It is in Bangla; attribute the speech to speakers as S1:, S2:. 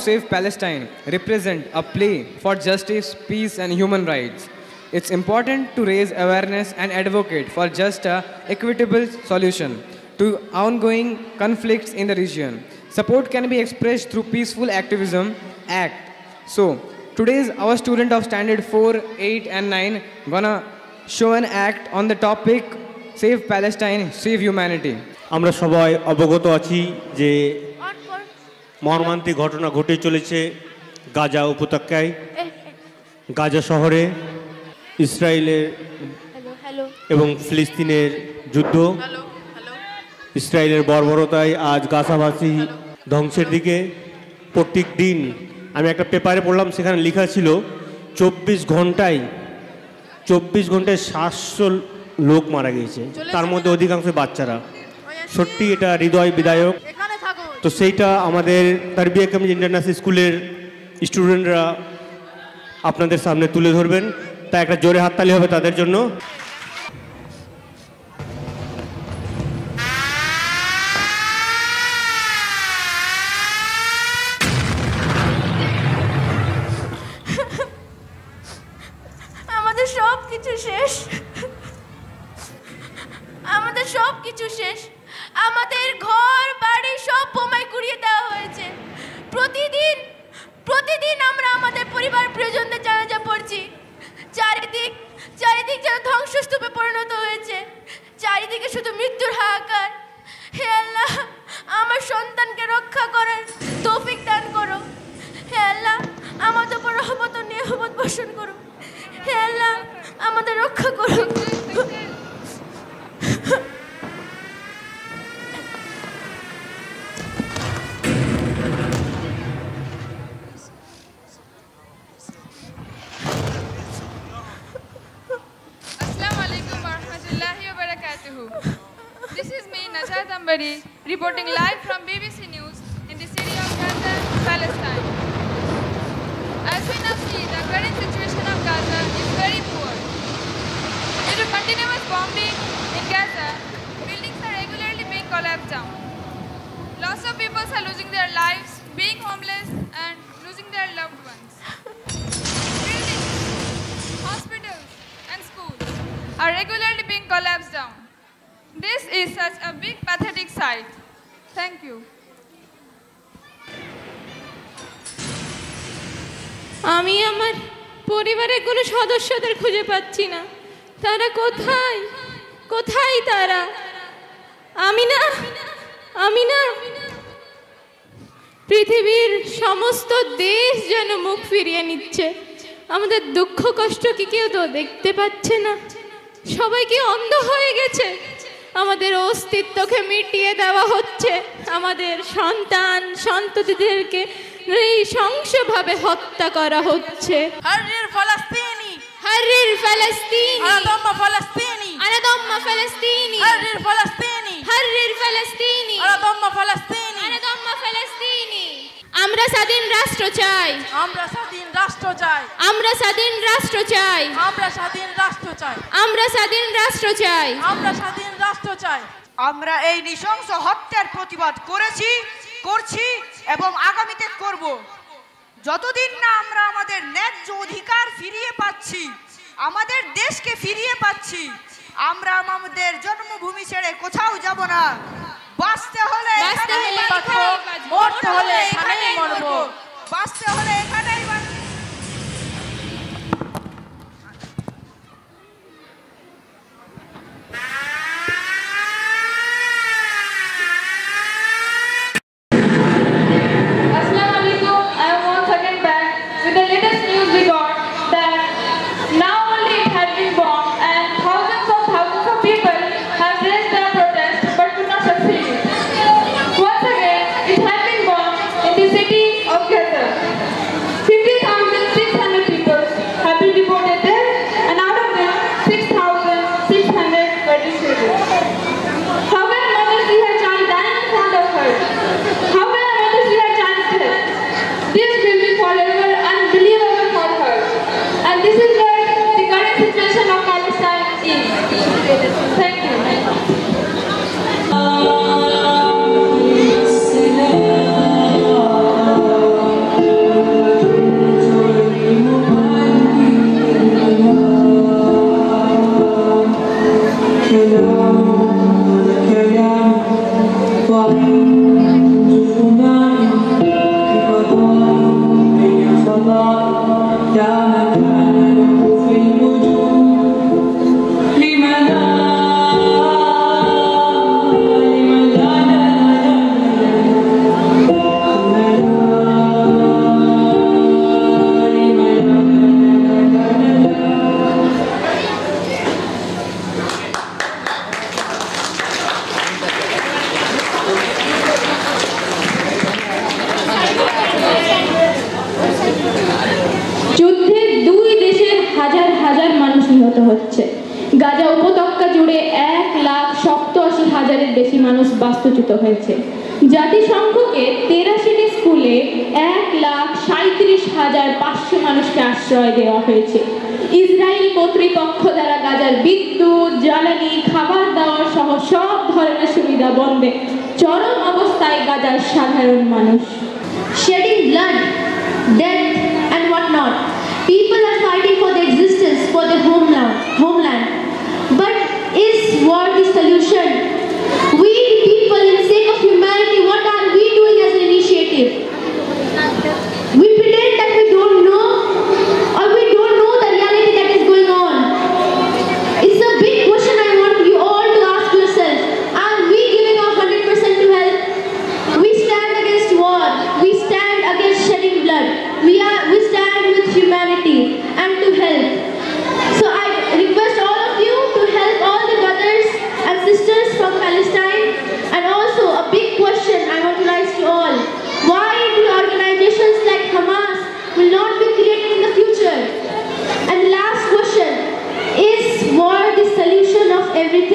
S1: Save Palestine represent a plea for justice, peace, and human rights. It's important to raise awareness and advocate for just a equitable solution to ongoing conflicts in the region. Support can be expressed through peaceful activism act. So, today's our student of standard 4, 8 and 9 gonna show an act on the topic Save Palestine, Save Humanity.
S2: আমরা সবাই অবগত আছি যে মর্মান্তিক ঘটনা ঘটে চলেছে গাজা উপত্যকায়, গাজা শহরে ইসরায়েলের এবং ফিলিস্তিনের যুদ্ধ। ইসরায়েলের বর্বরতায় আজ গাজাবাসী ধ্বংসের দিকে। প্রত্যেক দিন আমি একটা পেপারে পড়লাম, সেখানে লেখা ছিল 24 ঘন্টায় 700 লোক মারা গিয়েছে, তার মধ্যে অধিকাংশ বাচ্চারা। সত্যি এটা হৃদয় বিদায়ক। তো সেইটা আমাদের তারবিয়া কমিটি ইন্টারন্যাশনাল স্কুলের স্টুডেন্টরা আপনাদের সামনে তুলে ধরবেন, তাই একটা জোরে হাততালি হবে তাদের জন্য।
S3: আমাদের সব কিছু শেষ, আমাদের সব কিছু শেষ। আমাদের ঘর বাড়ি সব বোমায় গুড়িয়ে দেওয়া হয়েছে। প্রতিদিন আমরা আমাদের পরিবার প্রিয়জনদের জানাজা পড়ছি। চারিদিক যেন ধ্বংসস্তূপে পরিণত হয়েছে। চারিদিকে শুধু মৃত্যুর হাহাকার। হে আল্লাহ, আমার সন্তানকে রক্ষা করার তৌফিক দান করো। হে আল্লাহ, আমাদের উপর রহমত ও নিয়ামত বর্ষণ করো। হে আল্লাহ, আমাদের রক্ষা করো।
S4: This is me, Najat Ambari, reporting live from BBC News in the city of Gaza, Palestine. As we now see, the current situation of Gaza is very poor. Due to continuous bombing in Gaza, buildings are regularly being collapsed down. Lots of people are losing their lives, being homeless, and losing their loved ones. Buildings, hospitals, and schools are regularly being collapsed down. This is such a big pathetic sight. Thank you.
S3: আমি আমার পরিবারের কোনো সদস্যদের খুঁজে পাচ্ছি না। তারা কোথায় তারা? আমি না পৃথিবীর সমস্ত দেশ যেন মুখ ফিরিয়ে নিচ্ছে। আমাদের দুঃখ কষ্ট কি কেউ তো দেখতে পাচ্ছে না? সবাই কি অন্ধ হয়ে গেছে? আমাদের অস্তিত্বকে মিটিয়ে দেওয়া হচ্ছে। আমাদের সন্ততিদেরকে নৃশংসভাবে হত্যা করা হচ্ছে।
S5: حرر فلسطيني
S3: حرر فلسطيني
S5: أنا ضم فلسطيني
S3: أنا ضم فلسطيني
S5: حرر فلسطيني
S3: حرر فلسطيني
S5: أنا ضم فلسطيني
S3: أنا ضم فلسطيني আমরা স্বাধীন রাষ্ট্র চাই।
S5: আমরা স্বাধীন রাষ্ট্র চাই।
S3: আমরা স্বাধীন রাষ্ট্র চাই।
S5: আমরা স্বাধীন রাষ্ট্র চাই।
S3: আমরা স্বাধীন রাষ্ট্র চাই।
S5: আমরা স্বাধীন রাষ্ট্র চাই।
S6: আমরা এই নৃশংস হত্যার প্রতিবাদ করছি এবং আগামীতে করব। যতদিন না আমরা আমাদের ন্যায্য অধিকার ফিরিয়ে পাচ্ছি, আমাদের দেশকে ফিরিয়ে পাচ্ছি, আমরা আমাদের জন্মভূমি ছেড়ে কোথাও যাব না। বাঁচতে হলে এখানেই বাঁচবো,
S5: মরতে হলে এখানেই মরবো।
S6: বাঁচতে হলে এখানেই বাঁচবো।
S4: Once again, it has been bombed in the city of Gaza. 50
S7: হাজারের বেশি মানুষ বাস্তুচ্যুত হয়েছে। জাতিসংঘকে 83টি স্কুলে 1,37,500 মানুষকে আশ্রয় দেওয়া হয়েছে। ইসরায়েল কর্তৃপক্ষ দ্বারা গাজার বিদ্যুৎ, জ্বালানি, খাবার দাবার সহ সব ধরনের সুবিধা বন্ধে চরম অবস্থায় গাজার সাধারণ মানুষ।
S3: Shedding blood, death and whatnot. People are fighting for their existence, for their homeland. But is war the solution? We people, in the sake of humanity, what are we doing as an initiative? We pretend that we don't know, or we don't know the reality that is going on. It's a big question I want you all to ask yourself. Are we giving our 100% to help? We stand against war. We stand against shedding blood. We stand with humanity and to help. So I request all of you to help all the brothers and sisters from Palestine. And also a big question I want to raise to all. Why do organizations like Hamas will not be created in the future? And last question, is war the solution of everything?